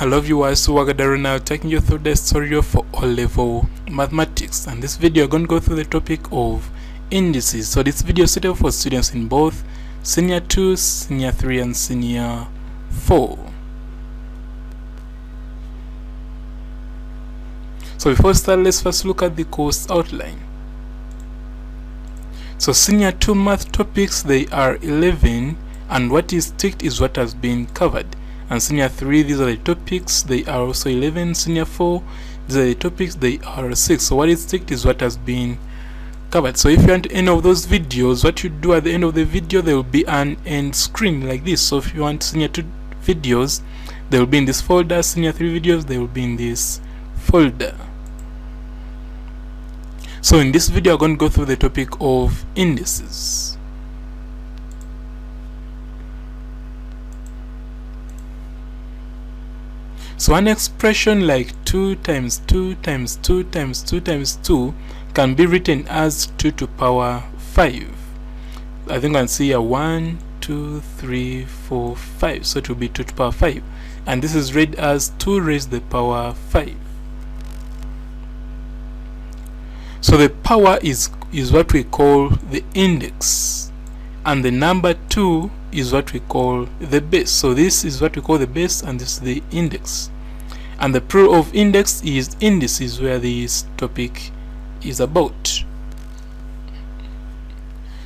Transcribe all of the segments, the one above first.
Hello viewers, Wagadaro now taking you through the story for O-level mathematics, and this video I'm going to go through the topic of indices. So this video is suitable for students in both Senior 2, Senior 3 and Senior 4. So before we start, let's first look at the course outline. So Senior 2 math topics, they are 11, and what is ticked is what has been covered. And Senior 3, these are the topics, they are also 11. Senior 4, these are the topics, they are 6. So what is ticked is what has been covered. So if you want any of those videos, what you do at the end of the video, there will be an end screen like this. So if you want Senior 2 videos, they will be in this folder. Senior 3 videos, they will be in this folder. So in this video, I'm going to go through the topic of indices. So an expression like 2 times 2 times 2 times 2 times 2 can be written as 2 to the power 5. I think I can see here 1, 2, 3, 4, 5. So it will be 2 to the power 5. And this is read as 2 raised to the power 5. So the power is what we call the index. And the number 2 is what we call the base. So this is what we call the base, and this is the index. And the plural of index is indices, where this topic is about.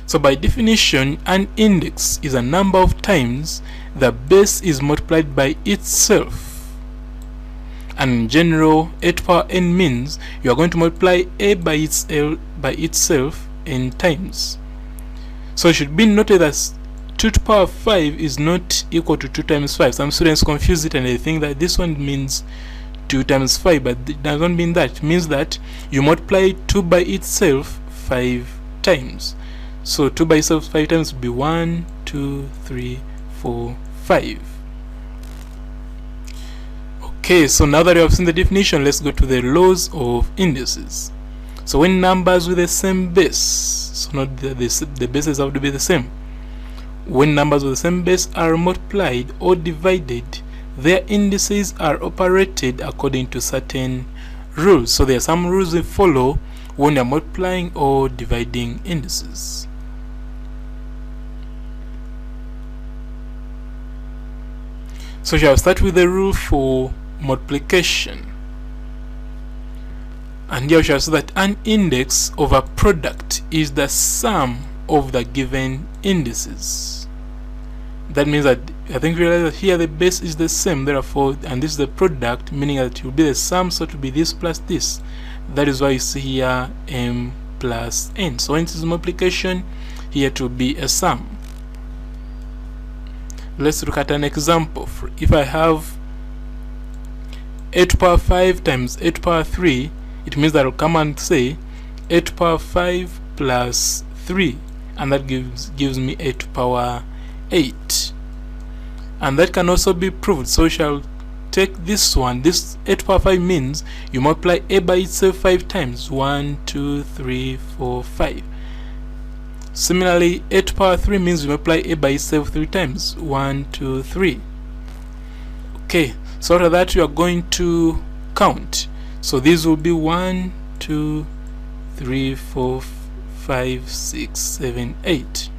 So by definition, an index is a number of times the base is multiplied by itself. And in general, a to the power n means you are going to multiply a by itself n times. So it should be noted that 2 to the power 5 is not equal to 2 times 5. Some students confuse it and they think that this one means 2 times 5, but it doesn't mean that. It means that you multiply 2 by itself 5 times. So 2 by itself 5 times would be 1, 2, 3, 4, 5. Okay, so now that you have seen the definition, let's go to the laws of indices. So when numbers with the same base, so not the bases have to be the same. When numbers with the same base are multiplied or divided, their indices are operated according to certain rules. So there are some rules we follow when you're multiplying or dividing indices. So shall I start with the rule for multiplication. And here we shall say that an index of a product is the sum of the given indices. That means that I think we realize that here the base is the same, therefore, and this is the product, meaning that it will be the sum, so it will be this plus this. That is why you see here m plus n. So when it is multiplication, here it will be a sum. Let's look at an example. If I have a to the power 5 times a to the power 3, it means that I'll come and say a to the power 5 plus 3, and that gives me a to the power 8. And that can also be proved. So we shall take this one. This a to the power 5 means you multiply a by itself 5 times. 1, 2, 3, 4, 5. Similarly, a to the power 3 means you multiply a by itself 3 times. 1, 2, 3. Okay, so after that you are going to count. So these will be 1, 2, 3, 4, 5, 6, 7, 8.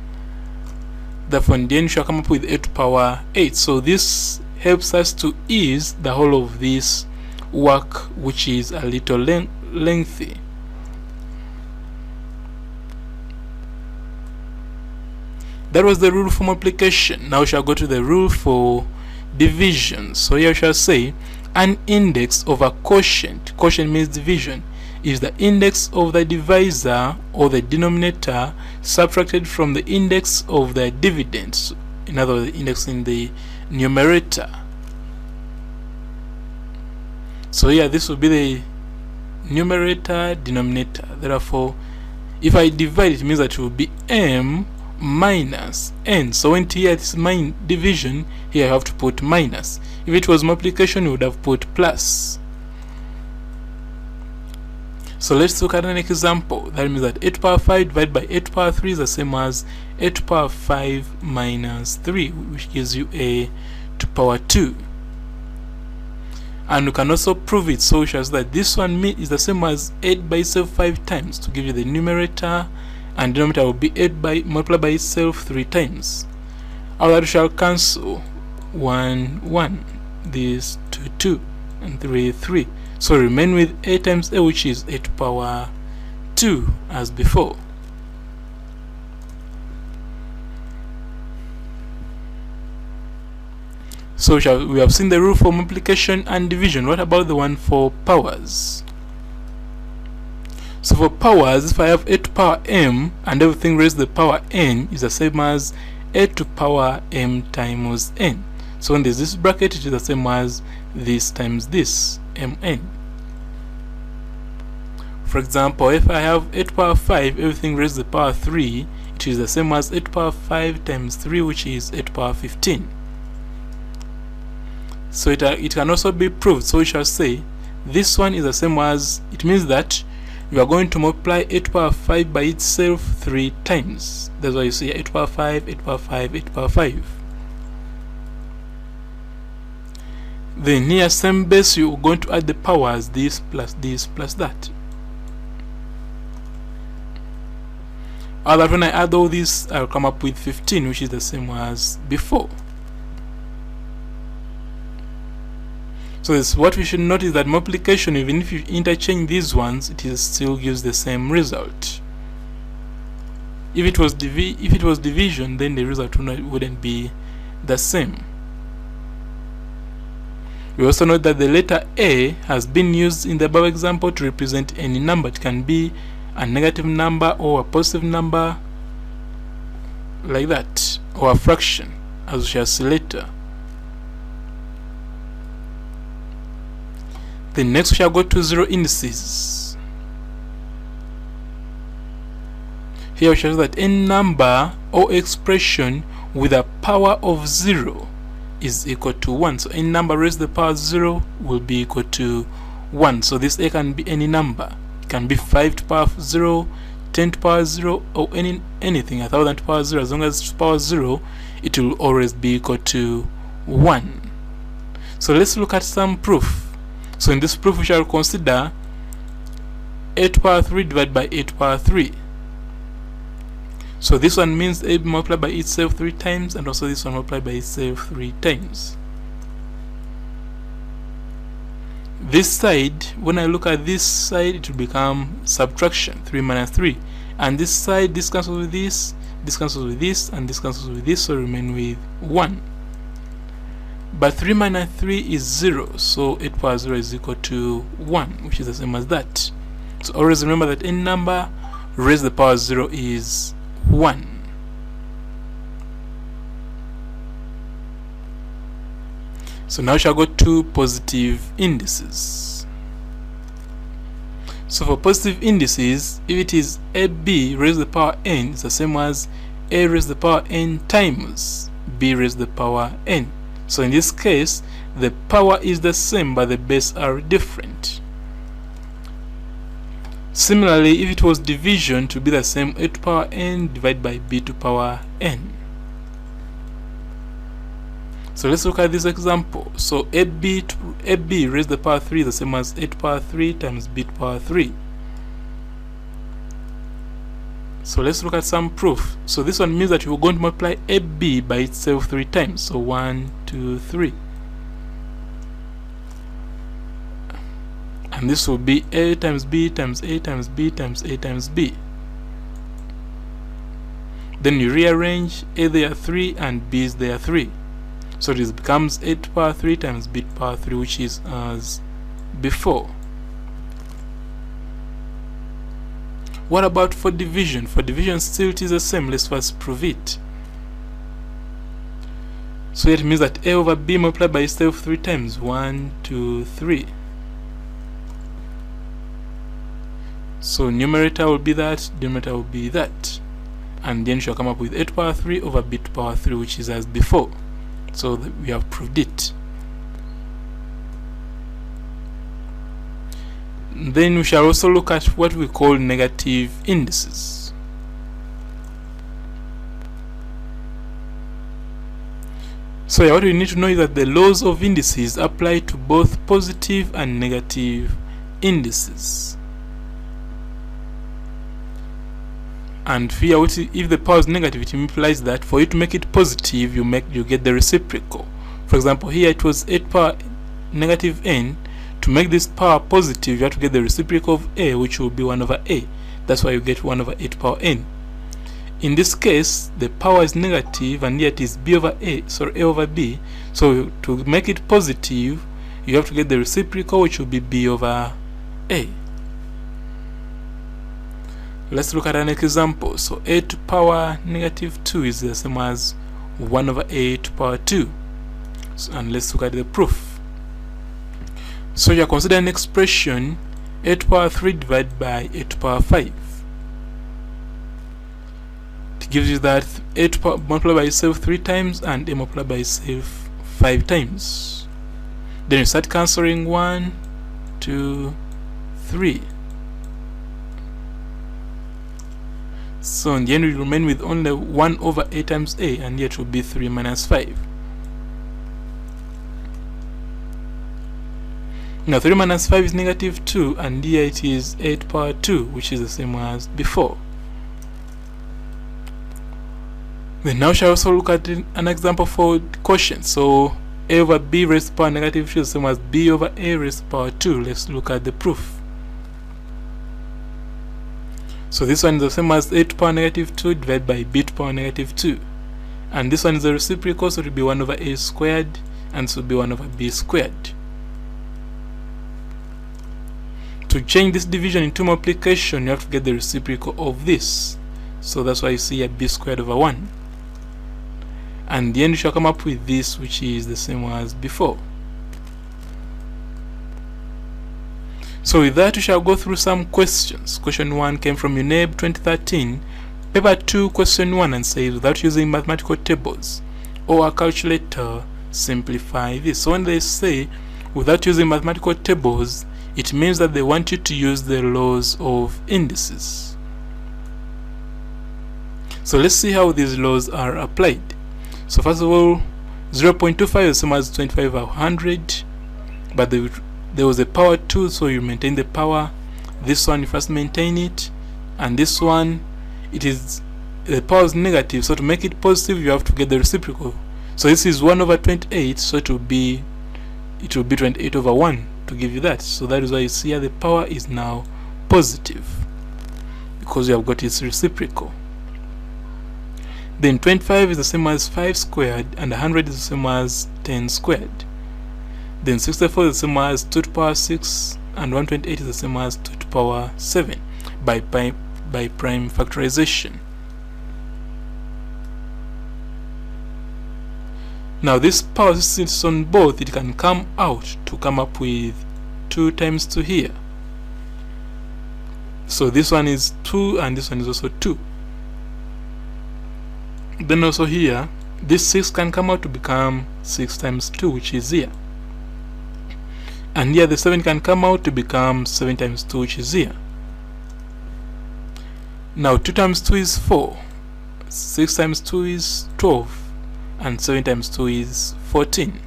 Therefore, in the end, you shall come up with a to the power 8. So this helps us to ease the whole of this work, which is a little lengthy. That was the rule for multiplication. Now we shall go to the rule for division. So here we shall say an index of a quotient, quotient means division, is the index of the divisor or the denominator subtracted from the index of the dividends. In other words, the index in the numerator. So here this will be the numerator, denominator. Therefore, if I divide, it means that it will be m minus n. So when here it's division, here I have to put minus. If it was multiplication, you would have put plus. So let's look at an example. That means that a to the power 5 divided by a to the power 3 is the same as a to the power 5 minus 3, which gives you a to the power 2. and we can also prove it. So we shall say that this one is the same as 8 by itself 5 times to give you the numerator, and denominator will be 8 by multiplied by itself 3 times. All that we shall cancel. 1 1, this 2 2, and 3 3. So remain with 8 times a, which is 8 to the power 2 as before. So we have seen the rule for multiplication and division. What about the one for powers? So for powers, if I have 8 to the power m and everything raised to the power n is the same as 8 to the power m times n. So when there's this bracket, it is the same as this times this, mn. For example, if I have 8 to the power 5, everything raised to the power 3, it is the same as 8 to the power 5 times 3, which is 8 to the power 15. So it can also be proved. So we shall say this one is the same as, it means that you are going to multiply 8 to the power 5 by itself 3 times. That's why you see 8 to the power 5, 8 to the power 5, 8 to the power 5. Then here, same base, you are going to add the powers, this plus that. Other when I add all this, I'll come up with 15, which is the same as before. So this, what we should notice that multiplication, even if you interchange these ones, it still gives the same result. If it was division, then the result wouldn't be the same. We also note that the letter A has been used in the above example to represent any number. It can be a negative number or a positive number, like that, or a fraction, as we shall see later. Then next we shall go to zero indices. Here we shall see that any number or expression with a power of 0 is equal to 1. So any number raised to the power 0 will be equal to 1. So this A can be any number. It can be 5 to the power 0, 10 to the power 0, or anything, 1000 to the power 0. As long as it's to the power 0, it will always be equal to 1. So let's look at some proof. So in this proof we shall consider 8 to the power 3 divided by 8 to the power 3. So this one means A multiplied by itself 3 times, and also this one multiplied by itself 3 times. This side, when I look at this side, it will become subtraction, 3 minus 3. And this side, this cancels with this cancels with this, and this cancels with this, so remain with 1. But 3 minus 3 is 0, so 8 to the power 0 is equal to 1, which is the same as that. So always remember that any number raised to the power 0 is 1. So now we shall go to positive indices. So for positive indices, if it is AB raised to the power n, it's the same as A raised to the power n times B raised to the power n. So in this case, the power is the same, but the base are different. Similarly, if it was division, it would be the same, A to the power n divided by B to the power n. So let's look at this example. So AB raised to the power 3 is the same as A to the power 3 times B to the power 3. So let's look at some proof. So this one means that we're going to multiply AB by itself 3 times. So 1, 2, 3. And this will be A times B times A times B times A times B. Then you rearrange, A there 3 and B is there 3. So this becomes A to the power 3 times B to the power 3, which is as before. What about for division? For division still it is the same. Let's first prove it. So it means that A over B multiplied by itself 3 times. 1, 2, 3. So numerator will be that, denominator will be that. And then we shall come up with A to the power 3 over B to the power 3, which is as before. So we have proved it. Then we shall also look at what we call negative indices. So what we need to know is that the laws of indices apply to both positive and negative indices. And here, if the power is negative, it implies that for you to make it positive, you get the reciprocal. For example, here it was 8 power negative n. To make this power positive, you have to get the reciprocal of a, which will be 1 over a. That's why you get 1 over 8 power n. In this case, the power is negative, and yet is b over a, a over b. So to make it positive, you have to get the reciprocal, which will be b over a. Let's look at an example. So a to power negative 2 is the same as 1 over a to power 2. And let's look at the proof. So you are considering an expression a to power 3 divided by a to power 5. It gives you that a to power multiplied by itself 3 times and a multiplied by itself 5 times. Then you start cancelling 1, 2, 3. So in the end, we remain with only 1 over a times a, and yet will be 3 minus 5. Now 3 minus 5 is negative 2, and here it is 8 power 2, which is the same as before. Then now shall also look at an example for quotient. So a over b raised to power negative 2 is the same as b over a raised to power 2. Let's look at the proof. So this one is the same as a to power negative 2 divided by b to power negative 2. And this one is the reciprocal, so it will be 1 over a squared, and this will be 1 over b squared. To change this division into multiplication, you have to get the reciprocal of this. So that's why you see a b squared over 1. And in the end, you shall come up with this, which is the same as before. So with that, we shall go through some questions. Question 1 came from UNEB 2013, paper 2, question 1, and says, without using mathematical tables or a calculator, simplify this. So when they say without using mathematical tables, it means that they want you to use the laws of indices. So let's see how these laws are applied. So first of all, 0.25 is the same as 25 over 100, but there was a power 2, so you maintain the power. This one you first maintain it, and this one, the power is negative, so to make it positive you have to get the reciprocal. So this is 1 over 28, so it will be 28 over 1 to give you that. So that is why you see here the power is now positive, because you have got its reciprocal. Then 25 is the same as 5 squared, and 100 is the same as 10 squared. Then 64 is the same as 2 to the power 6, and 128 is the same as 2 to the power 7 by prime factorization. Now this power, since it's on both, it can come out to come up with 2 times 2 here. So this one is 2, and this one is also 2. Then also here, this 6 can come out to become 6 times 2, which is here. And here the 7 can come out to become 7 times 2, which is here. Now 2 times 2 is 4, 6 times 2 is 12, and 7 times 2 is 14.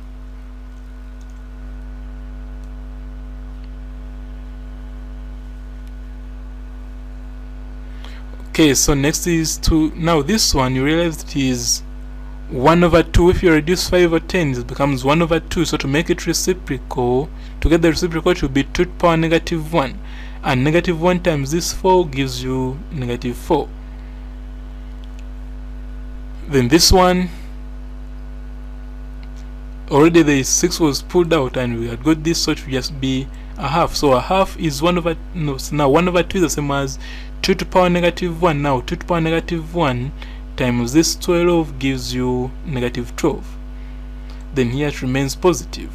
Okay, so next is to, now this one you realize it is 1 over 2. If you reduce 5 over 10, it becomes 1 over 2. So to make it reciprocal, to get the reciprocal, it will be 2 to the power negative 1. And negative 1 times this 4 gives you negative 4. Then this one, already the 6 was pulled out, and we had got this, so it will just be a half. So a half is 1 over, no, so now 1 over 2 is the same as 2 to the power negative 1. Now 2 to the power negative 1 times this 12 gives you negative 12. Then here it remains positive.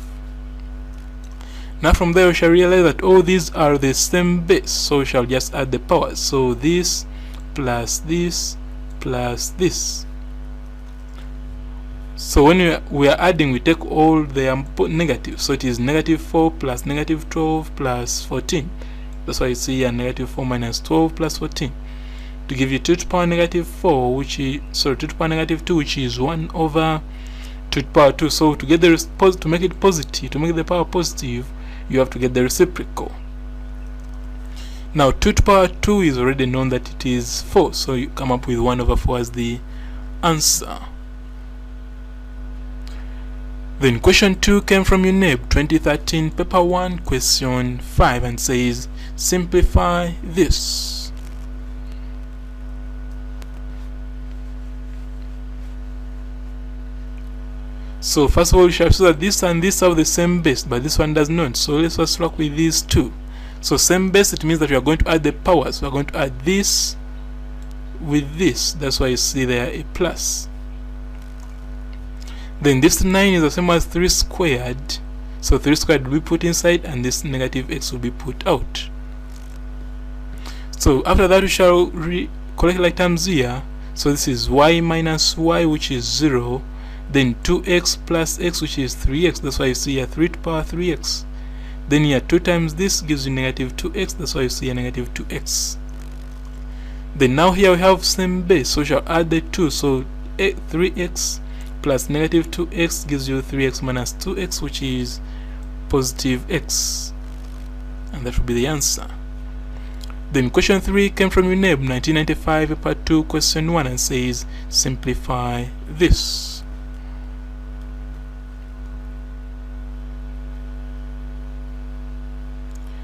Now from there we shall realize that all these are the same base, so we shall just add the powers. So this plus this plus this. So when we are adding, we take all the negatives. So it is negative 4 plus negative 12 plus 14. That's why you see here negative 4 minus 12 plus 14. To give you 2 to the power negative 4, which is, sorry, 2 to the power negative 2, which is 1 over 2 2 to the power 2. So to get the to make it positive, to make the power positive, you have to get the reciprocal. Now 2 to the power 2 is already known that it is 4, so you come up with 1 over 4 as the answer. Then question 2 came from UNEB 2013 paper 1 question 5 and says simplify this. So first of all, we shall see that this and this have the same base, but this one does not. So let's first work with these two. So same base, it means that we are going to add the powers. We are going to add this with this. That's why you see there a plus. Then this 9 is the same as 3 squared. So 3 squared will be put inside and this negative x will be put out. So after that we shall collect like terms here. So this is y minus y, which is 0. Then 2x plus x, which is 3x. That's why you see here 3 to the power 3x. Then here 2 times this gives you negative 2x. That's why you see a negative 2x. Then now here we have same base, so we shall add the 2. So 3x plus negative 2x gives you 3x minus 2x, which is positive x. And that will be the answer. Then question 3 came from UNEB 1995 paper 2 question 1 and says simplify this.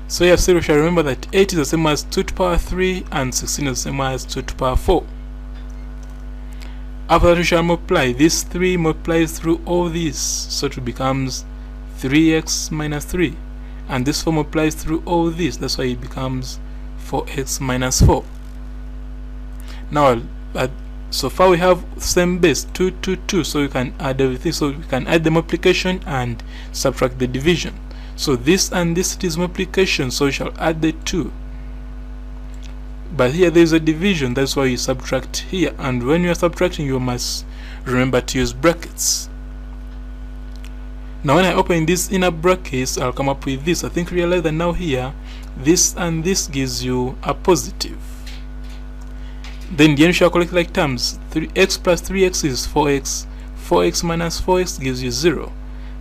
So here we shall remember that 8 is the same as 2 to the power 3 and 16 is the same as 2 to the power 4. After that we shall multiply. This 3 multiplies through all these, so it becomes 3x minus 3. And this 4 multiplies through all this, that's why it becomes 4x minus 4. Now, so far we have same base, 2, 2, 2, so we can add everything. So we can add the multiplication and subtract the division. So this and this, it is multiplication, so we shall add the 2. But here there is a division, that's why you subtract here. And when you are subtracting, you must remember to use brackets. Now when I open this inner brackets, I'll come up with this. I think realize that now here, this and this gives you a positive. Then the end shall collect like terms. 3x plus 3x is 4x. 4x minus 4x gives you 0.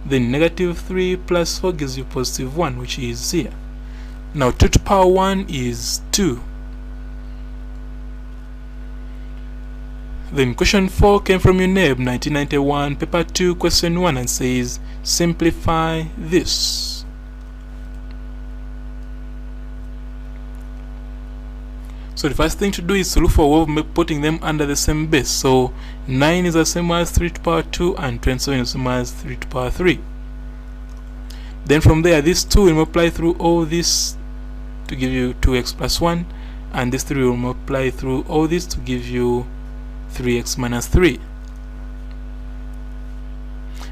Then negative 3 plus 4 gives you positive 1, which is here. Now 2 to the power 1 is 2. Then question 4 came from UNEB 1991 paper 2 question 1 and says simplify this. So the first thing to do is to look for a way of putting them under the same base. So 9 is the same as 3 to the power 2 and 27 is the same as 3 to the power 3. Then from there, this 2 will multiply through all this to give you 2x plus 1, and this 3 will multiply through all this to give you 3x minus 3.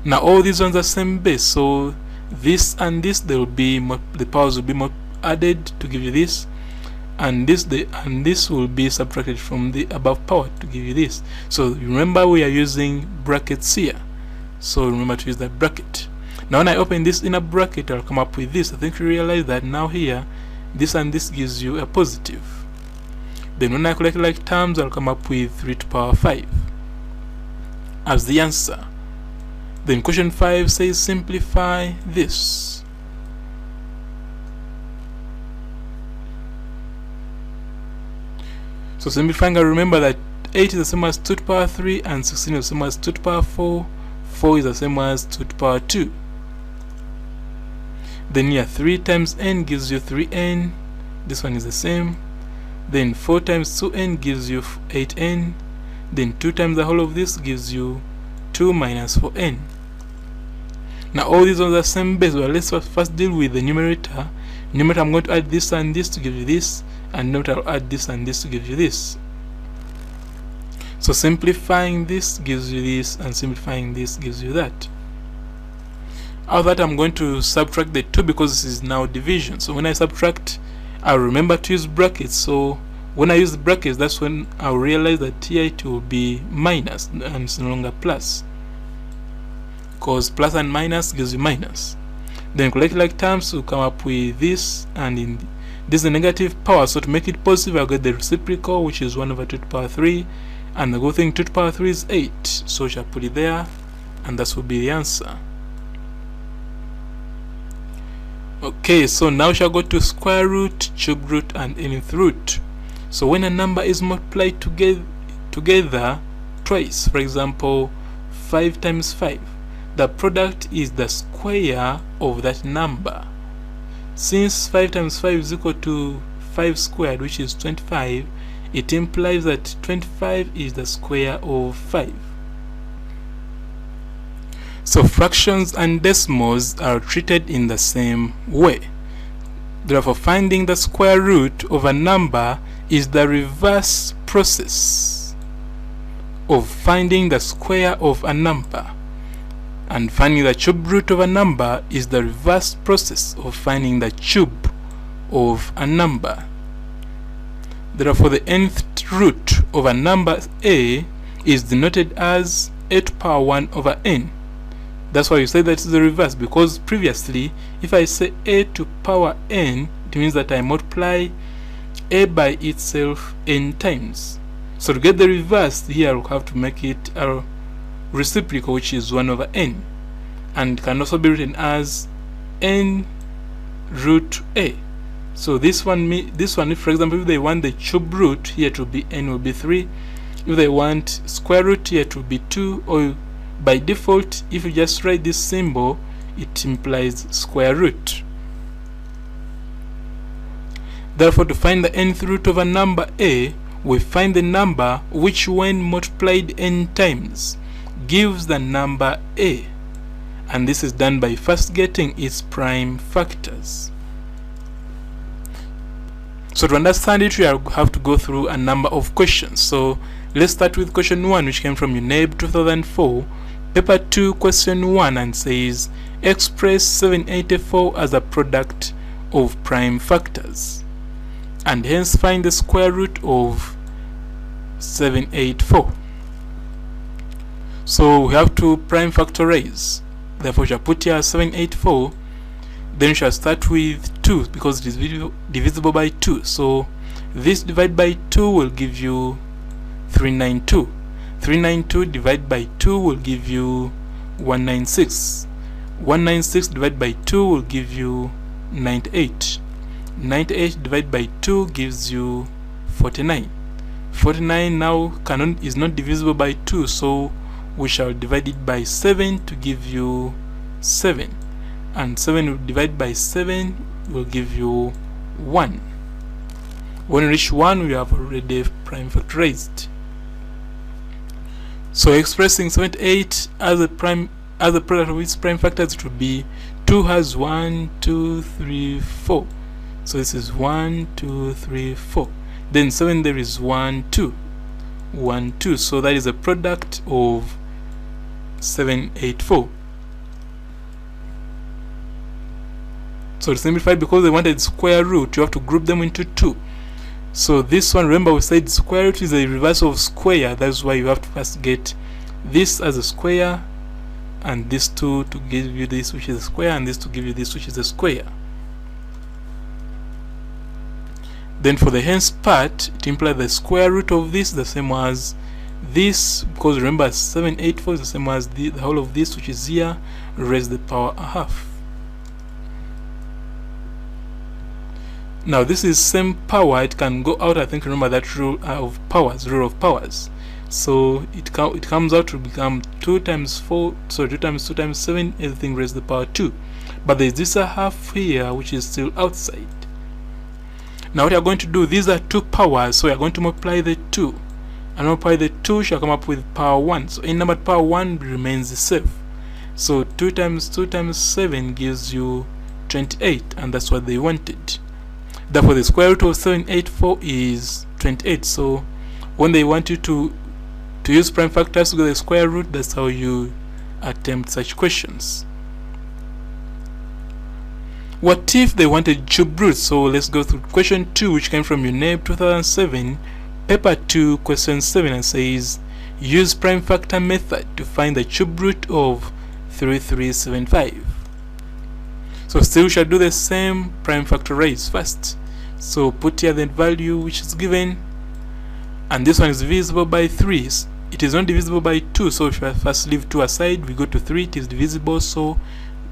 Now all these ones are same base, so this and this, they will be the powers will be added to give you this. And this will be subtracted from the above power to give you this. So remember, we are using brackets here, so remember to use that bracket. Now when I open this inner bracket, I'll come up with this. I think you realize that now here, this and this gives you a positive. Then when I collect like terms, I'll come up with 3 to the power 5 as the answer. Then question 5 says simplify this. So simplifying, I remember that 8 is the same as 2 to the power 3 and 16 is the same as 2 to the power 4. 4 is the same as 2 to the power 2. Then here 3 times n gives you 3n. This one is the same. Then 4 times 2n gives you 8n. Then 2 times the whole of this gives you 2 minus 4n. Now all these ones are same base. Well, let's first deal with the numerator. Numerator, I'm going to add this and this to give you this, and note I'll add this and this to give you this. So simplifying this gives you this, and simplifying this gives you that. Out of that, I'm going to subtract the 2 because this is now division. So when I subtract, I'll remember to use brackets. So when I use the brackets, that's when I'll realize that here it will be minus and it's no longer plus, because plus and minus gives you minus. Then collect like terms to come up with this, and in this is the negative power, so to make it positive I'll get the reciprocal, which is 1 over 2 to the power 3, and the good thing 2 to the power 3 is 8, so we shall put it there and that will be the answer. Okay, so now we shall go to square root, cube root, and nth root. So when a number is multiplied together twice, for example 5 times 5, the product is the square of that number. Since 5 times 5 is equal to 5 squared, which is 25, it implies that 25 is the square of 5. So fractions and decimals are treated in the same way. Therefore, finding the square root of a number is the reverse process of finding the square of a number, and finding the cube root of a number is the reverse process of finding the cube of a number. Therefore, the nth root of a number a is denoted as a to power 1 over n. That's why you say that it's the reverse, because previously if I say a to power n, it means that I multiply a by itself n times. So to get the reverse here, I'll have to make it a reciprocal, which is 1 over n, and can also be written as n root a. So this one, if for example, if they want the cube root, here to be n will be 3. If they want square root, here to be 2, or by default, if you just write this symbol, it implies square root. Therefore, to find the nth root of a number a, we find the number which, when multiplied n times, gives the number a, and this is done by first getting its prime factors. So to understand it, we have to go through a number of questions. So let's start with question 1, which came from UNEB 2004, paper 2, question 1, and says express 784 as a product of prime factors, and hence find the square root of 784. So we have to prime factorize. Therefore, we shall put here 784. Then we shall start with 2, because it is divisible by 2. So this divided by 2 will give you 392. 392 divided by 2 will give you 196. 196 divided by 2 will give you 98. 98 divided by 2 gives you 49. 49 now is not divisible by 2, so we shall divide it by 7 to give you 7. And 7 divided by 7 will give you 1. When we reach 1, we have already prime factorized. So expressing 78 as a product of its prime factors, it would be 2 has 1, 2, 3, 4. So this is 1, 2, 3, 4. Then 7, there is 1, 2. 1, 2. So that is a product of 784. So to simplify, because they wanted square root, you have to group them into 2. So this one, remember we said square root is a reverse of square. That's why you have to first get this as a square, and this 2 to give you this, which is a square, and this to give you this, which is a square. Then for the hence part, it implies the square root of this the same as this, because remember 784 is the same as the whole of this, which is here, raise the power a half. Now this is same power, it can go out. I think remember that rule of powers. So it comes out to become 2 times 4, so 2 times 2 times 7, everything raised to the power 2. But there is this a half here, which is still outside. Now what we are going to do, these are 2 powers, so we are going to multiply the 2. And multiply the 2 shall come up with power 1. So in number power 1 remains the same. So 2 times 2 times 7 gives you 28, and that's what they wanted. Therefore, the square root of 784 is 28. So when they want you to use prime factors to get the square root, that's how you attempt such questions. What if they wanted cube root? So let's go through question 2, which came from UNEB 2007, paper 2, question 7, and says use prime factor method to find the cube root of 3375. So still we shall do the same, prime factorize first. So put here the value which is given, and this one is divisible by 3. it is not divisible by 2, so if I first leave 2 aside, we go to 3, it is divisible, so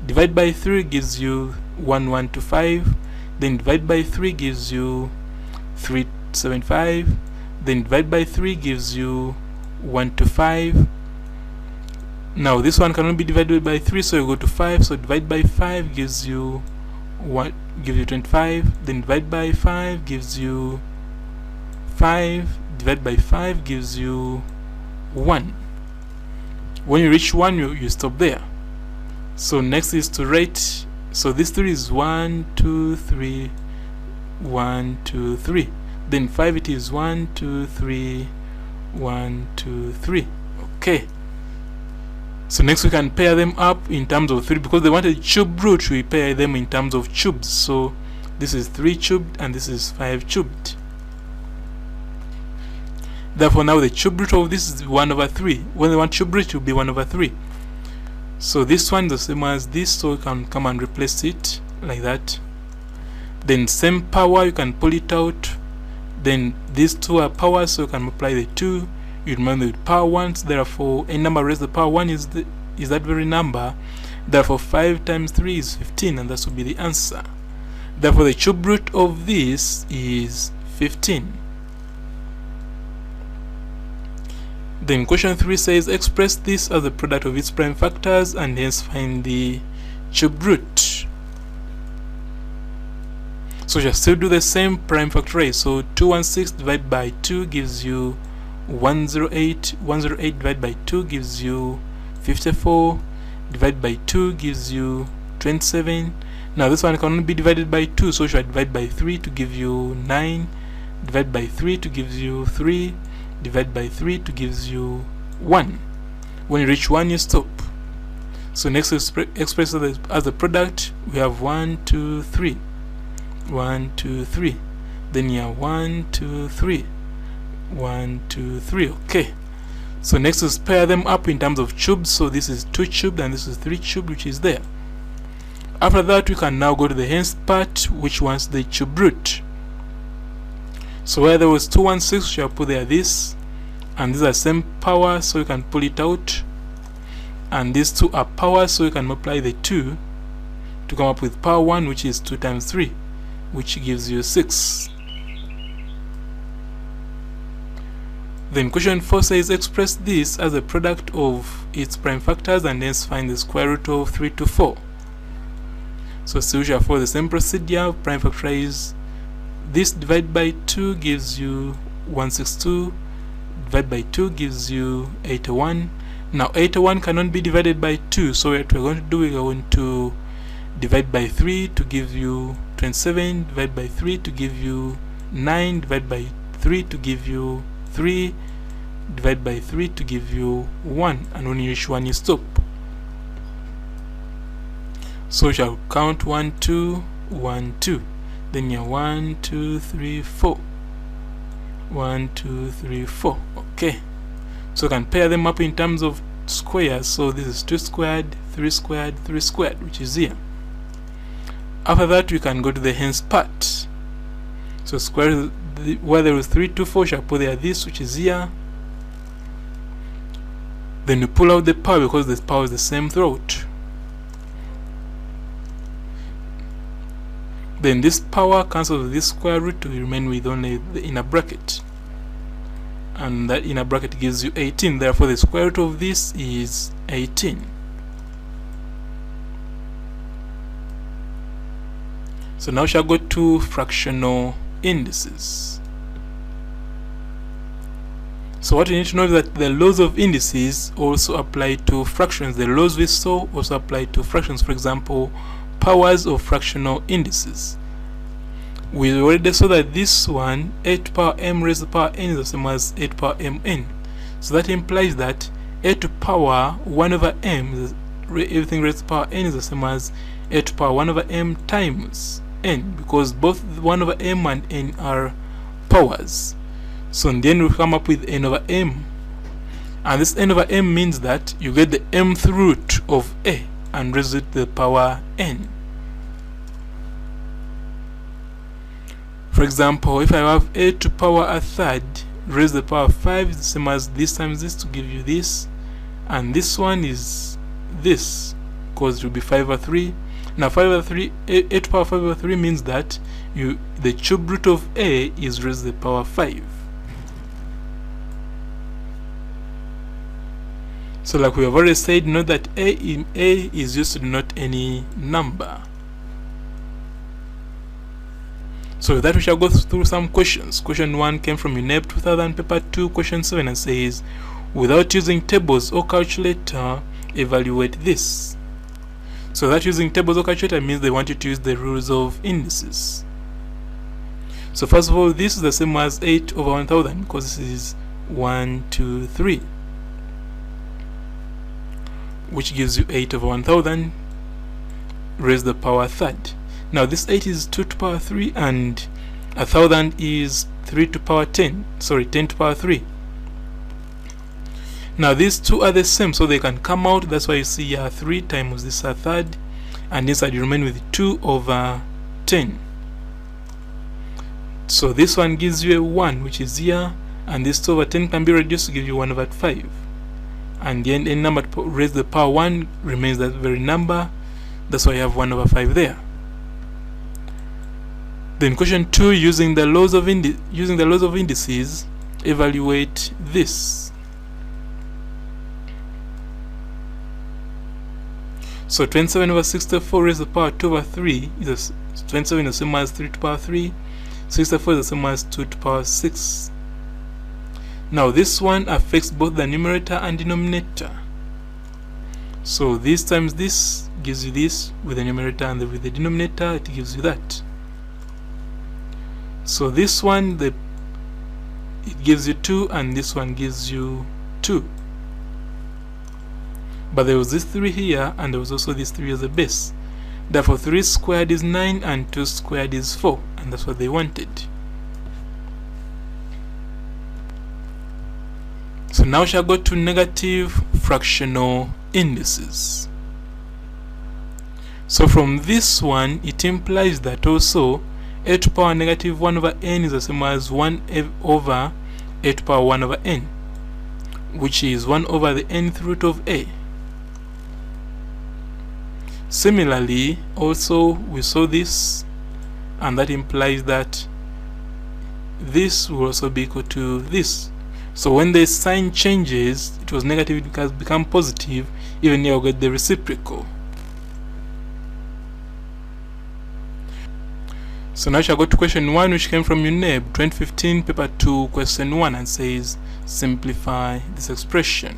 divide by 3 gives you 1125, then divide by 3 gives you 375, then divide by 3 gives you 125. Now this one cannot be divided by 3, so you go to 5, so divide by 5 gives you 25, then divide by 5 gives you 5, divide by 5 gives you 1. When you reach 1, you stop there. So next is to write, so this 3 is 1, 2, 3, 1, 2, 3. Then 5 it is 1, 2, 3, 1, 2, 3. Okay. So next we can pair them up in terms of 3, because they wanted cube root, we pair them in terms of cubes. So this is 3 cubed and this is 5 cubed. Therefore now the cube root of this is 1 over 3. When they want cube root, it will be 1 over 3. So this one is the same as this, so you can come and replace it like that. Then same power, you can pull it out. Then these two are powers, so you can multiply the 2. You remember with power 1, so therefore any number raised to the power 1 is that very number. Therefore 5 times 3 is 15, and that will be the answer. Therefore the cube root of this is 15. Then question 3 says express this as the product of its prime factors and hence find the cube root. So just still do the same prime factorize. So 216 divided by 2 gives you 108. 108 divided by 2 gives you 54. Divided by 2 gives you 27. Now this one can only be divided by 2, so you should divide by 3 to give you 9. Divide by 3 to give you 3. Divide by 3 to gives you 1. When you reach 1, you stop. So next express as a product, we have 1, 2, 3. 1, 2, 3. Then you have 1, 2, 3. 1, 2, 3. Okay. So next is pair them up in terms of cubes. So this is 2 cubed and this is 3 cubed, which is there. After that, we can now go to the hence part, which wants the cube root. So where there was 216, we shall put there this, and these are same power, so you can pull it out, and these two are power, so you can multiply the 2 to come up with power 1, which is 2 times 3, which gives you 6. Then question 4 says express this as a product of its prime factors and hence find the square root of 3 to 4. So still we shall follow the same procedure. Prime factorize this, divide by 2 gives you 162, divide by 2 gives you 81. Now 81 cannot be divided by 2, so what we're going to do, we're going to divide by 3 to give you 27, divide by 3 to give you 9, divide by 3 to give you 3, divide by 3 to give you 1, and when you reach 1 you stop. So we shall count 1, 2, 1, 2. Then you have 1, 2, 3, 4. 1, 2, 3, 4. Okay. So you can pair them up in terms of squares. So this is 2 squared, 3 squared, 3 squared, which is here. After that, we can go to the hence part. So square where there is 3 to 4, we shall put there this, which is here. Then you pull out the power because the power is the same throughout. Then this power cancels with this square root to remain with only the inner bracket, and that inner bracket gives you 18. Therefore the square root of this is 18. So now we shall go to fractional indices. So what you need to know is that the laws of indices also apply to fractions. The laws we saw also apply to fractions. For example, powers of fractional indices. We already saw that this one, 8 to the power m raised to the power n, is the same as 8 to the power mn. So that implies that 8 to the power 1 over m, everything raised to the power n, is the same as 8 to the power 1 over m times n, because both 1 over m and n are powers. So in the end we come up with n over m, and this n over m means that you get the mth root of a and raise it to the power n. For example, if I have a to the power a third, raise to the power 5 is the same as this times this to give you this, and this one is this because it will be 5 over 3. Now 5 over 3, 8 to the power 5 over 3 means that the cube root of a is raised to the power 5. So like we have already said, note that a is used to denote any number. So with that, we shall go through some questions. Question 1 came from UNEB 2000 paper 2 question 7 and says, without using tables or calculator, evaluate this. So that using tables or calculator means they want you to use the rules of indices. So first of all, this is the same as 8 over 1000 because this is 1, 2, 3, which gives you 8 over 1000 raised to the power third. Now this 8 is 2 to the power 3 and 1000 is 3 to the power 10, sorry, 10 to the power 3. Now these two are the same, so they can come out. That's why you see here 3 times this a third, and inside you remain with 2 over 10. So this one gives you a 1, which is here, and this 2 over 10 can be reduced to give you 1 over 5. And the any number raised to the power 1 remains that very number. That's why you have 1 over 5 there. Then question 2, using the laws of indices, evaluate this. So 27 over 64 raised to the power 2 over 3 is 27 is the same as 3 to the power 3. 64 is the same as 2 to the power 6. Now this one affects both the numerator and denominator. So this times this gives you this with the numerator, and with the denominator it gives you that. So this one it gives you 2, and this one gives you 2. But there was this 3 here, and there was also this 3 as a base. Therefore 3 squared is 9 and 2 squared is 4, and that's what they wanted. So now we shall go to negative fractional indices. So from this one, it implies that also a to the power negative 1 over n is the same as 1 over a to the power 1 over n, which is 1 over the nth root of a. Similarly, also we saw this, and that implies that this will also be equal to this. So when the sign changes, it was negative, it has become positive, even here we'll get the reciprocal. So now I shall go to question 1, which came from UNEB 2015 paper 2 question 1, and says, simplify this expression.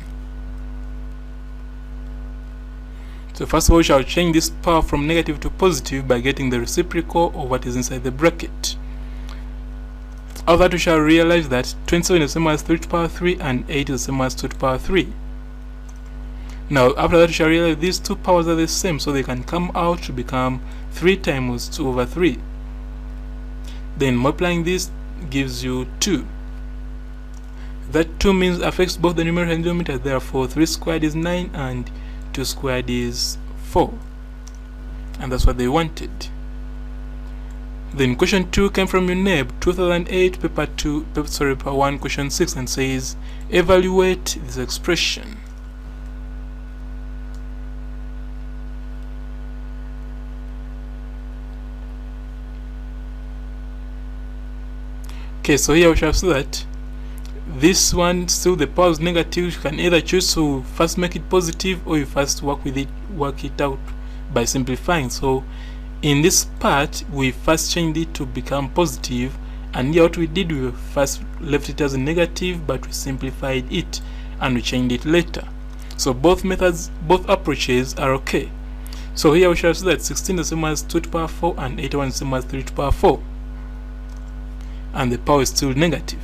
So first of all, we shall change this power from negative to positive by getting the reciprocal of what is inside the bracket. After that, we shall realize that 27 is the same as 3 to the power 3 and 8 is the same as 2 to the power 3. Now after that, we shall realize these two powers are the same, so they can come out to become 3 times 2 over 3. Then multiplying this gives you 2. That 2 means affects both the numerator and denominator. Therefore 3 squared is 9 and 2 squared is 4, and that's what they wanted. Then question 2 came from UNEB 2008 paper 1 question 6, and says, evaluate this expression. Okay, so here we shall see that this one, still the power is negative. You can either choose to first make it positive, or you first work it out by simplifying. So in this part, we first changed it to become positive, and here what we did, we first left it as a negative, but we simplified it and we changed it later. So both methods, both approaches are okay. So here we shall see that 16 is the same as 2 to the power 4 and 81 is the same as 3 to the power 4, and the power is still negative.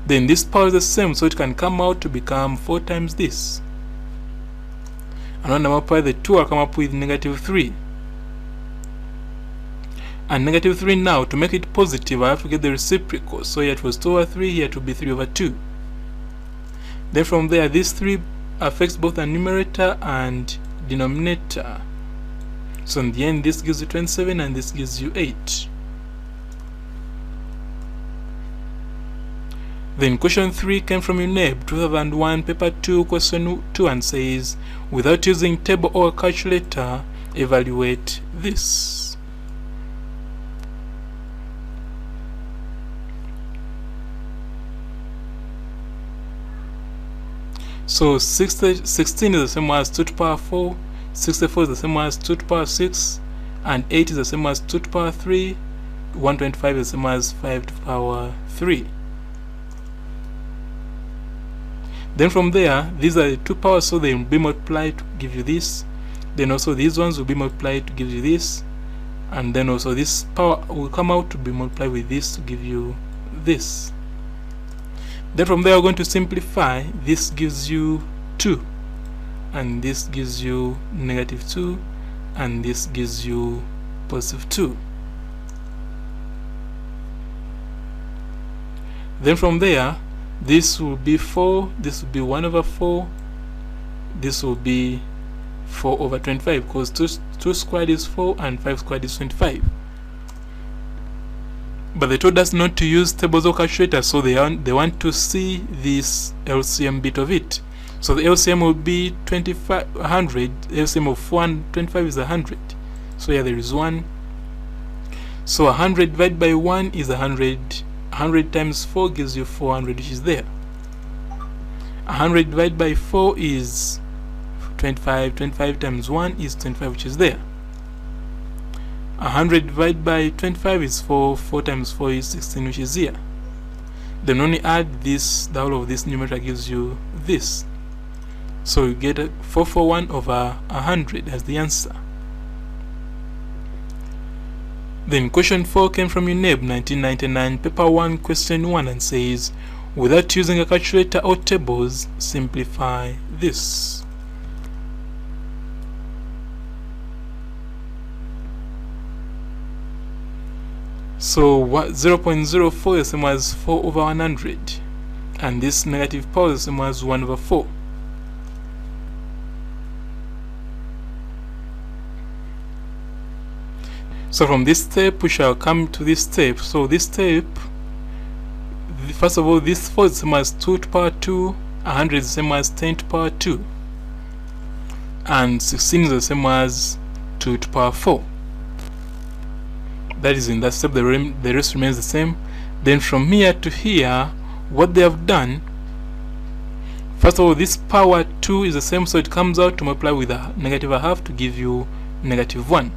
Then this power is the same, so it can come out to become 4 times this. And when I multiply the 2, I'll come up with negative 3. And negative 3 now, to make it positive, I have to get the reciprocal. So here it was 2 over 3, here it will be 3 over 2. Then from there, this 3 affects both the numerator and denominator. So in the end, this gives you 27 and this gives you 8. Then question 3 came from UNEB 2001 paper 2 question 2 and says, without using table or calculator, evaluate this. So 16 is the same as 2 to the power 4, 64 is the same as 2 to the power 6, and 8 is the same as 2 to the power 3, 125 is the same as 5 to the power 3. Then from there, these are the two powers, so they will be multiplied to give you this. Then also these ones will be multiplied to give you this. And then also this power will come out to be multiplied with this to give you this. Then from there, we're going to simplify. This gives you 2. And this gives you -2. And this gives you +2. Then from there, this will be 4, this will be 1/4, this will be 4/25, because 2 squared is 4 and 5 squared is 25. But they told us not to use tables or calculators, so they want to see this LCM bit of it. So the LCM will be 100, LCM of 4 and 25 is 100. So yeah, there is 1. So 100 divided by 1 is 100. 100 times 4 gives you 400, which is there. 100 divided by 4 is 25. 25 times 1 is 25, which is there. 100 divided by 25 is 4. 4 times 4 is 16, which is here. Then only add this, the whole of this numerator gives you this. So you get 441/100 as the answer. Then question 4 came from UNEB 1999 paper 1 question 1 and says, without using a calculator or tables, simplify this. So 0.04 is the same as 4/100, and this negative power is the same as 1/4. So from this step, we shall come to this step. So this step, first of all, this 4 is the same as 2 to the power 2, 100 is the same as 10 to the power 2, and 16 is the same as 2 to the power 4. That is in that step, the rest remains the same. Then from here to here, what they have done, first of all, this power 2 is the same, so it comes out to multiply with a -1/2 to give you -1.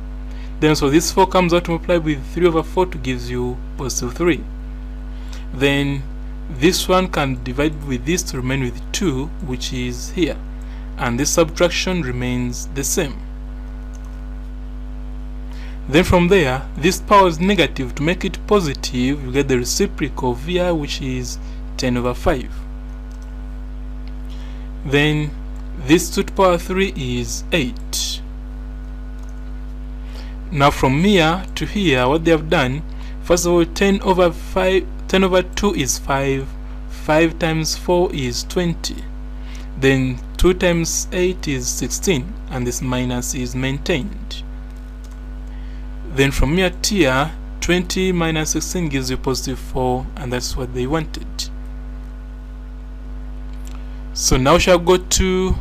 Then so this 4 comes out to multiply with 3/4 to give you +3. Then this one can divide with this to remain with 2, which is here, and this subtraction remains the same. Then from there, this power is negative. To make it positive, you get the reciprocal of here, which is 10/5. Then this 2 to the power 3 is 8. Now from here to here, what they have done, first of all, 10/2 is 5. 5 times 4 is 20. Then 2 times 8 is 16, and this minus is maintained. Then from here to here, 20 minus 16 gives you +4, and that's what they wanted. So now we shall go to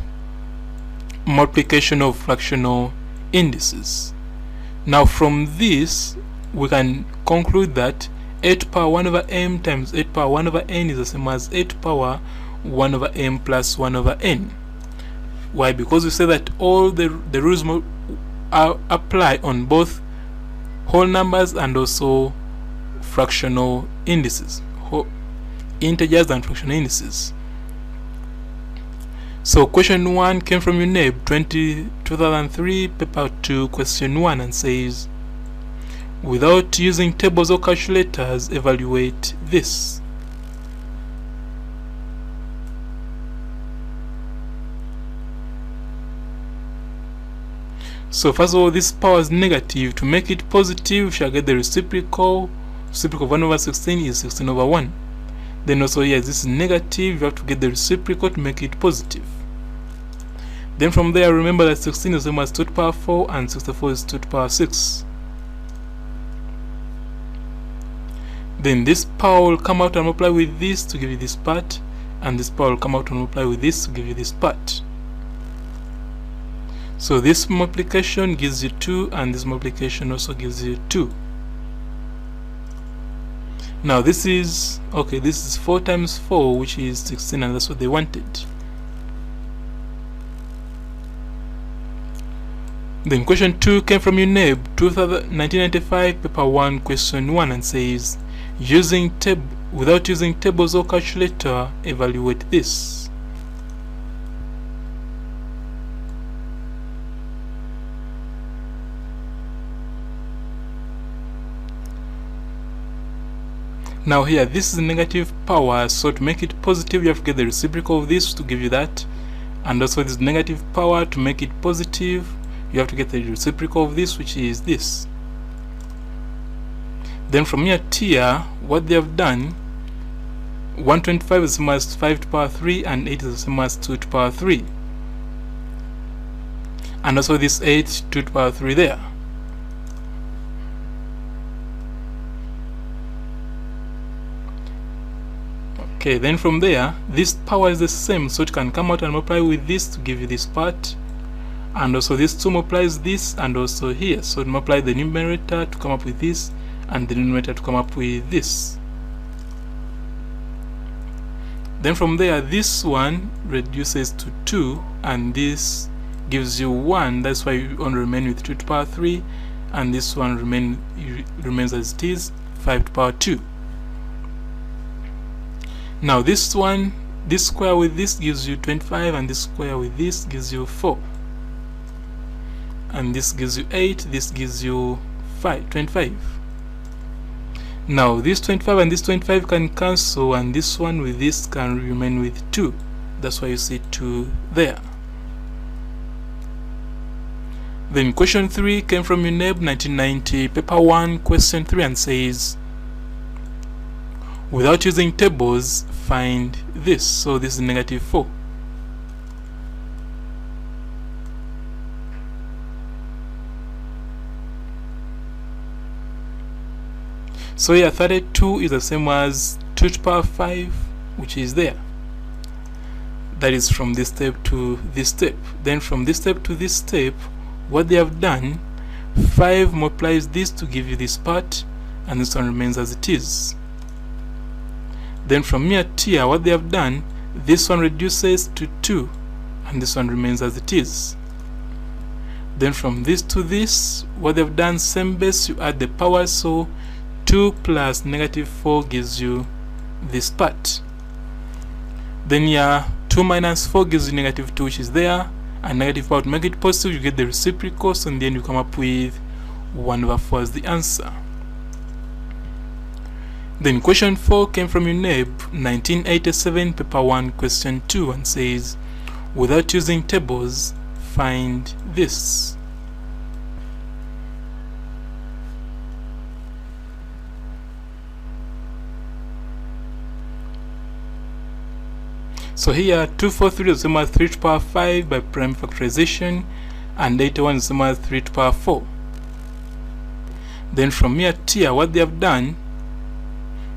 multiplication of fractional indices. Now from this, we can conclude that 8 to the power 1/m times 8 to the power 1/n is the same as 8 to the power 1/m plus 1/n. Why? Because we say that all the rules apply on both whole numbers and also fractional indices, integers and fractional indices. So question 1 came from UNEB 2003 paper 2 question 1 and says, without using tables or calculators, evaluate this. So first of all, this power is negative. To make it positive, we shall get the reciprocal. Reciprocal of 1/16 is 16/1. Then also here, this is negative. You have to get the reciprocal to make it positive. Then from there, remember that 16 is the same as 2 to the power 4 and 64 is 2 to the power 6. Then this power will come out and multiply with this to give you this part, and this power will come out and multiply with this to give you this part. So this multiplication gives you 2, and this multiplication also gives you 2. Now this is 4 times 4, which is 16, and that's what they wanted. Then question 2 came from UNEB 1995, paper 1, question 1, and says, without using tables or calculator, evaluate this. Now here, this is negative power, so to make it positive, you have to get the reciprocal of this to give you that. And also this negative power, to make it positive, you have to get the reciprocal of this, which is this. Then from here to here, what they have done, 125 is the same as 5 to the power 3, and 8 is the same as 2 to the power 3. And also this 8, 2 to the power 3 there. Okay, then from there, this power is the same, so it can come out and multiply with this to give you this part. And also this 2 multiplies this, and also here, so it multiply the numerator to come up with this, and the denominator to come up with this. Then from there, this one reduces to 2, and this gives you 1. That's why you only remain with 2 to the power 3, and this one remains as it is, 5 to the power 2. Now this one, this square with this gives you 25, and this square with this gives you 4. And this gives you 8, this gives you 25. Now this 25 and this 25 can cancel, and this one with this can remain with 2. That's why you see 2 there. Then question 3 came from UNEB 1990, paper 1, question 3, and says, without using tables, find this. So this is negative 4. So here 32 is the same as 2 to the power 5, which is there. That is from this step to this step. Then from this step to this step, what they have done, 5 multiplies this to give you this part, and this one remains as it is. Then from here to here, what they have done, this one reduces to 2, and this one remains as it is. Then from this to this, what they've done, same base, you add the power, so 2 plus negative 4 gives you this part. Then here, 2 minus 4 gives you negative 2, which is there, and negative power, to make it positive, you get the reciprocal, so in the end you come up with 1/4 as the answer. Then question 4 came from UNEB 1987, paper 1, question 2, and says, without using tables, find this. So here 243 is the same as 3 to the power 5 by prime factorization, and 81 is the same as 3 to the power 4. Then from here to here, what they have done,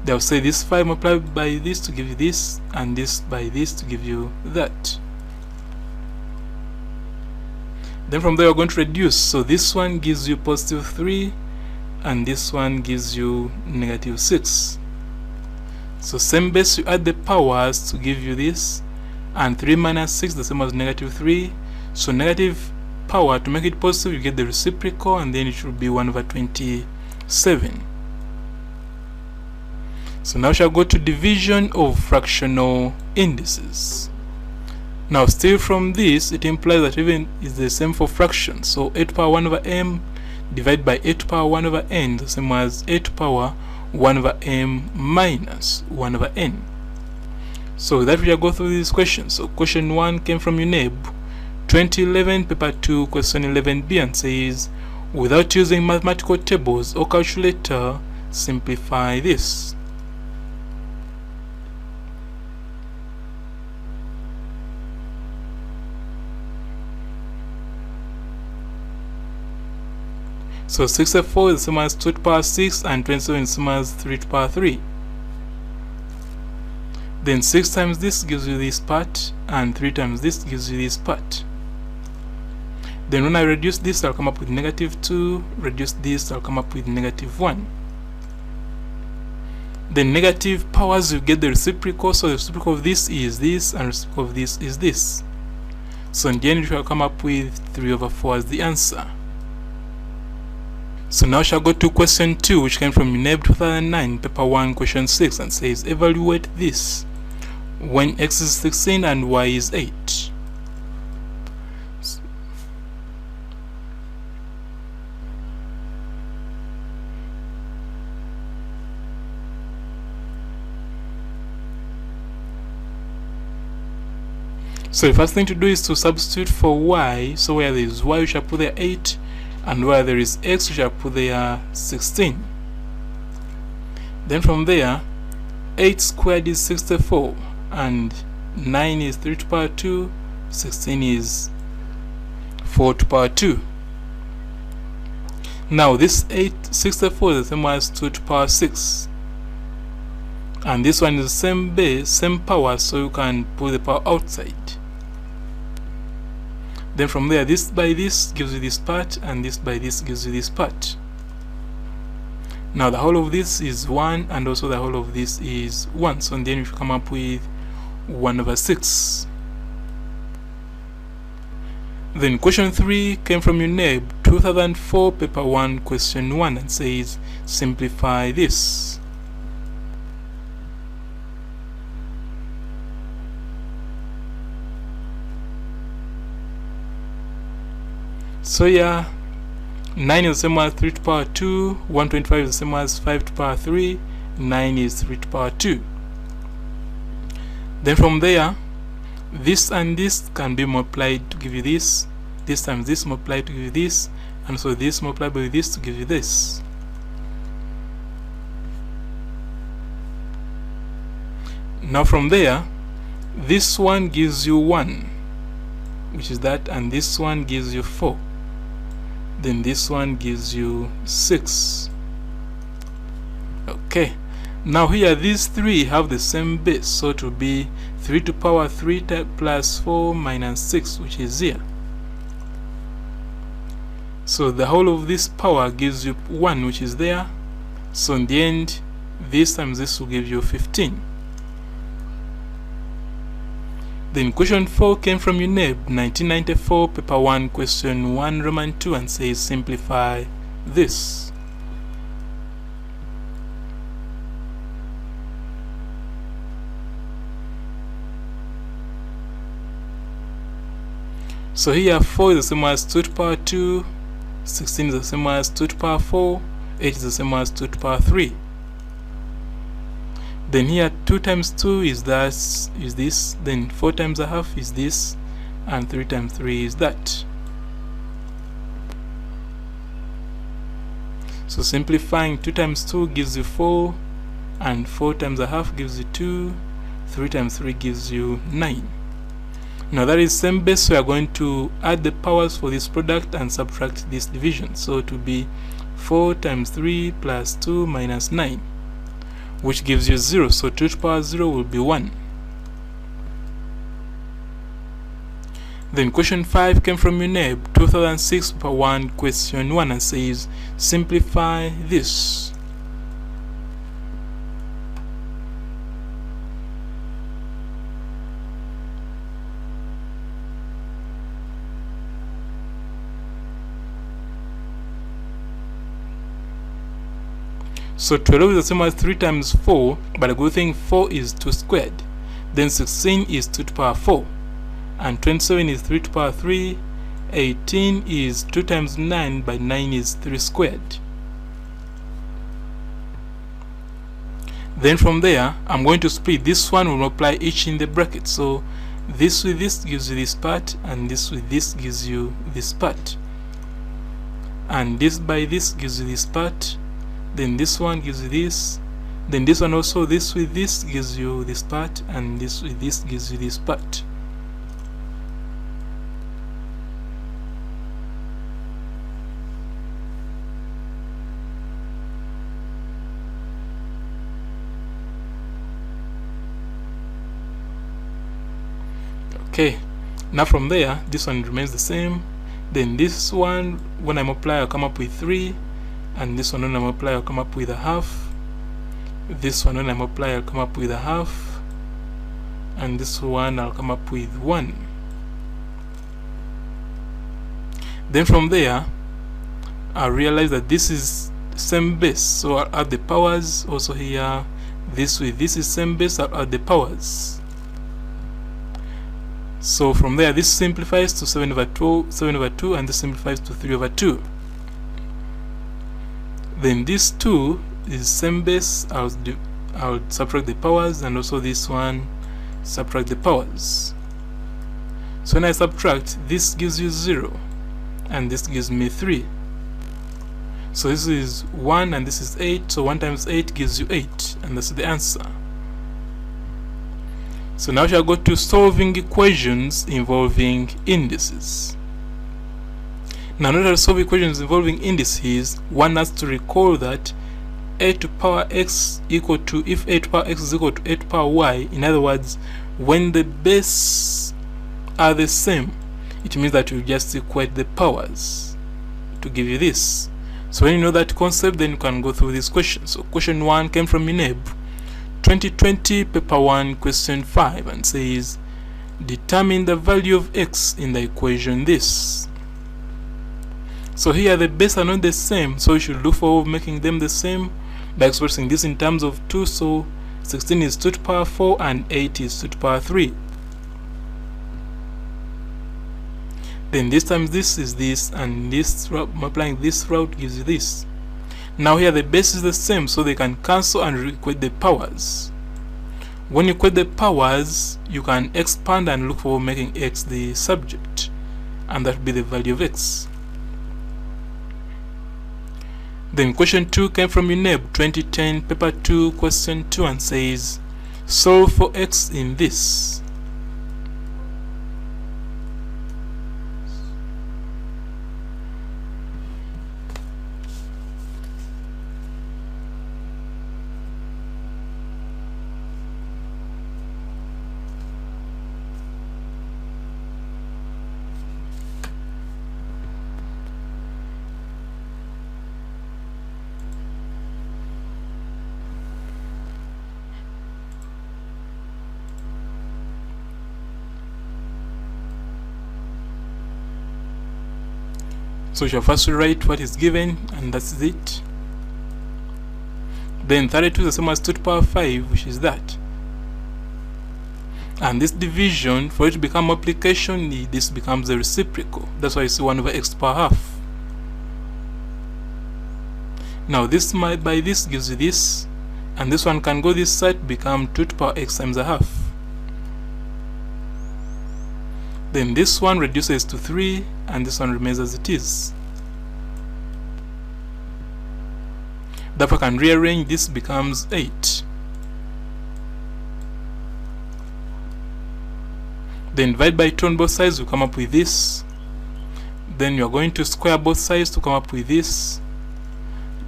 they will say this 5 multiplied by this to give you this, and this by this to give you that. Then from there we're going to reduce, so this one gives you positive 3, and this one gives you negative 6. So same base, you add the powers to give you this, and 3 minus 6 the same as negative 3. So negative power, to make it positive, you get the reciprocal, and then it should be 1/27. So now we shall go to division of fractional indices. Now still from this, it implies that even is the same for fractions. So 8 to the power 1/m divided by 8 to the power 1/n, the same as 8 to the power 1/m minus 1/n. So that we shall go through this question. So question 1 came from UNEB 2011, paper 2, question 11b, and says, without using mathematical tables or calculator, simplify this. So 64 is the same as 2 to the power 6 and 27 is the same as 3 to the power 3. Then 6 times this gives you this part, and 3 times this gives you this part. Then when I reduce this, I'll come up with -2. Reduce this, I'll come up with -1. The negative powers, you get the reciprocal. So the reciprocal of this is this, and the reciprocal of this is this. So in the end, we shall come up with 3/4 as the answer. So now we shall go to question 2, which came from UNEB 2009, paper 1, question 6, and says, evaluate this when x is 16 and y is 8. So the first thing to do is to substitute for y. So where there is y, we shall put there 8, and where there is x, we shall put there 16. Then from there, 8 squared is 64, and 9 is 3 to the power 2, 16 is 4 to the power 2. Now this 64 is the same as 2 to the power 6. And this one is the same base, same power, so you can put the power outside. Then from there, this by this gives you this part, and this by this gives you this part. Now the whole of this is 1, and also the whole of this is 1. So then we come up with 1/6. Then question 3 came from UNEB 2004, paper 1, question 1, and says, simplify this. So yeah, 9 is the same as 3 to the power 2, 125 is the same as 5 to the power 3, 9 is 3 to the power 2. Then from there, this and this can be multiplied to give you this times this multiplied to give you this, and so this multiplied by this to give you this. Now from there, this one gives you 1, which is that, and this one gives you 4. Then this one gives you 6. Okay, now here these three have the same base, so it will be 3 to the power 3 plus 4 minus 6, which is here. So the whole of this power gives you 1, which is there. So in the end, this times this will give you 15. Then question 4 came from UNEB 1994, paper 1, question 1, Roman 2, and says simplify this. So here 4 is the same as 2 to the power 2, 16 is the same as 2 to the power 4, 8 is the same as 2 to the power 3. Then here 2 times 2 is this, then 4 times a half is this, and 3 times 3 is that. So simplifying, 2 times 2 gives you 4, and 4 times a half gives you 2, 3 times 3 gives you 9. Now that is same base, so we are going to add the powers for this product and subtract this division. So it will be 4 times 3 plus 2 minus 9. Which gives you 0, so 2 to the power 0 will be 1. Then question 5 came from UNEB 2006, paper 1, question 1, and says simplify this. So 12 is the same as 3 times 4, but the good thing, 4 is 2 squared. Then 16 is 2 to the power 4. And 27 is 3 to the power 3. 18 is 2 times 9, but 9 is 3 squared. Then from there, I'm going to split. This one will multiply each in the bracket. So this with this gives you this part, and this with this gives you this part. And this by this gives you this part. Then this one gives you this, then this one also, this with this gives you this part, and this with this gives you this part. Okay, now from there this one remains the same. Then this one, when I multiply, I'll come up with 3, and this one when I multiply, I'll come up with a half. This one when I multiply, I'll come up with a half, and this one I'll come up with 1. Then from there I'll realize that this is same base, so I'll add the powers also here. This with this is same base, I'll add the powers. So from there this simplifies to 7 over 2, and this simplifies to 3 over 2. Then this 2 is same base, I'll subtract the powers, and also this one subtract the powers. So when I subtract, this gives you 0, and this gives me 3. So this is 1 and this is 8, so 1 times 8 gives you 8, and that's the answer. So now we shall go to solving equations involving indices. Now in order to solve equations involving indices, one has to recall that a to power x equal to, if a to power x is equal to a to power y, in other words, when the bases are the same, it means that you just equate the powers to give you this. So when you know that concept, then you can go through this question. So question 1 came from UNEB 2020 paper 1 question 5 and says, determine the value of x in the equation this. So here the bases are not the same, so you should look for making them the same by expressing this in terms of 2. So 16 is 2 to the power 4 and 8 is 2 to the power 3. Then this times this is this, and this multiplying this route gives you this. Now here the base is the same, so they can cancel and equate the powers. When you equate the powers, you can expand and look for making x the subject, and that will be the value of x. Then question 2 came from UNEB 2010 paper 2 question 2 and says, solve for x in this. So you shall first write what is given, and that's it. Then 32 is the same as 2 to the power 5, which is that. And this division, for it to become multiplication, this becomes a reciprocal. That's why you see 1 over x to the power half. Now this by this gives you this, and this one can go this side, become 2 to the power x times a half. Then this one reduces to 3, and this one remains as it is. Therefore I can rearrange, this becomes 8. Then divide by 2 on both sides, you come up with this. Then you are going to square both sides to come up with this.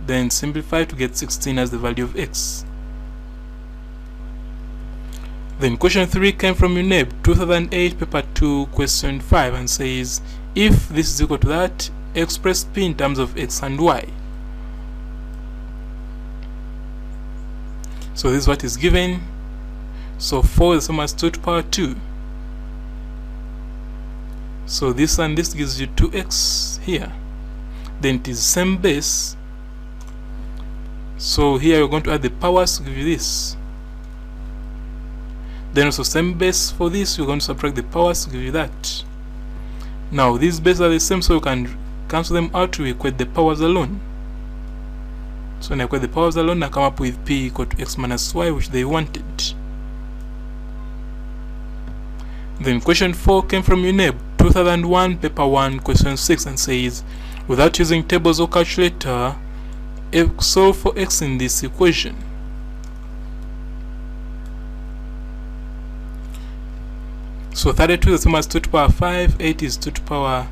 Then simplify to get 16 as the value of x. Then question 3 came from UNEB 2008 paper 2 question 5 and says, if this is equal to that, express p in terms of x and y. So this is what is given. So 4 is the same as 2 to the power 2. So this and this gives you 2x here. Then it is same base. So here you're going to add the powers to give you this. Then also same base for this, you're going to subtract the powers to give you that. Now these bases are the same, so you can cancel them out to equate the powers alone. So when I equate the powers alone, I come up with p equal to x minus y, which they wanted. Then question 4 came from UNEB 2001 paper 1 question 6 and says, without using tables or calculator, solve for x in this equation. So 32 is the same as 2 to the power 5, 8 is 2 to the power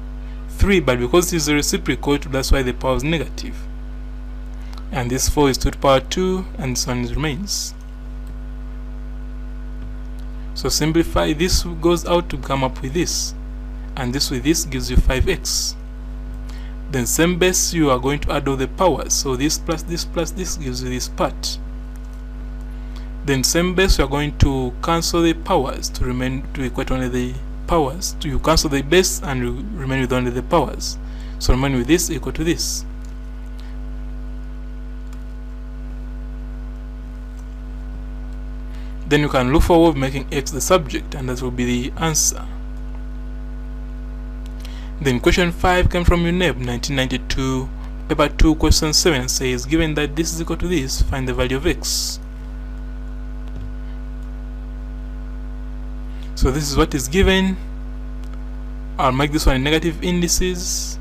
3, but because this is a reciprocal, that's why the power is negative. And this 4 is 2 to the power 2, and this one remains. So simplify, this goes out to come up with this, and this with this gives you 5x. Then same base, you are going to add all the powers, so this plus this plus this gives you this part. Then same base, you are going to cancel the powers to remain to equate only the powers. You cancel the base and you remain with only the powers. So remain with this equal to this. Then you can look forward making x the subject, and that will be the answer. Then question 5 came from UNEB 1992, paper 2, question 7 says, given that this is equal to this, find the value of x. So this is what is given. I'll make this one in negative indices,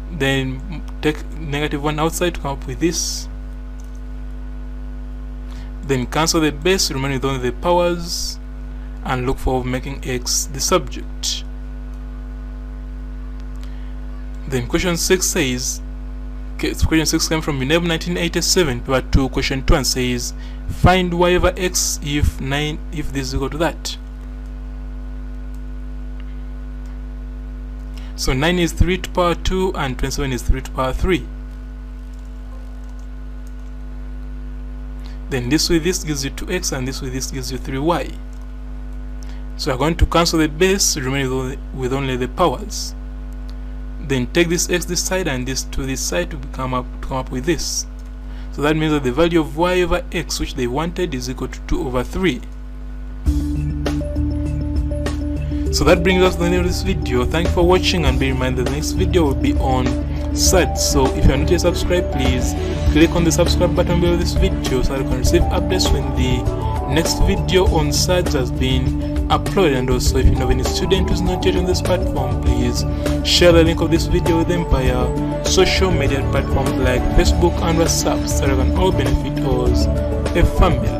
then take -1 outside to come up with this. Then cancel the base, remain with only the powers, and look for making x the subject. Then question 6 says, question 6 came from UNEB 1987, paper 2, question 2, and says, find y over x if this is equal to that. So 9 is 3 to power 2 and 27 is 3 to power 3. Then this with this gives you 2x, and this with this gives you 3y. So we are going to cancel the base, remain with only the powers. Then take this x this side and this to this side to come up with this. So that means that the value of y over x, which they wanted, is equal to 2 over 3. So that brings us to the end of this video. Thank you for watching, and be reminded the next video will be on SATs. So if you are not yet subscribed, please click on the subscribe button below this video so that you can receive updates when the next video on SATs has been uploaded. And also, if you know any student who's not yet on this platform, please share the link of this video with them via social media platforms like Facebook and WhatsApp so that you can all benefit as a family.